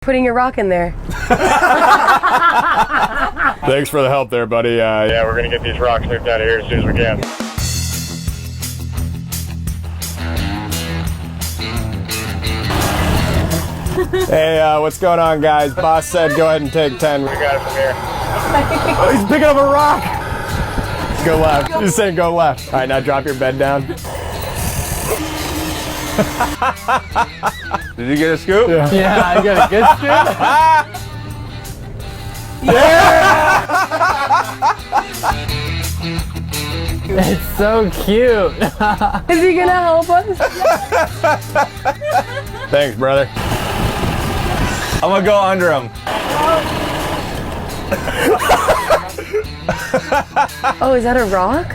putting your rock in there. Thanks for the help there, buddy. Yeah, we're gonna get these rocks moved out of here as soon as we can. Hey, what's going on, guys? Boss said go ahead and take 10. We got it from here. Oh, he's picking up a rock. Go left. He's saying go left. All right, now drop your bed down. Did you get a scoop? Yeah, I got a good scoop. It's so cute. Is he gonna help us? Thanks, brother. I'm gonna go under him. Oh, is that a rock?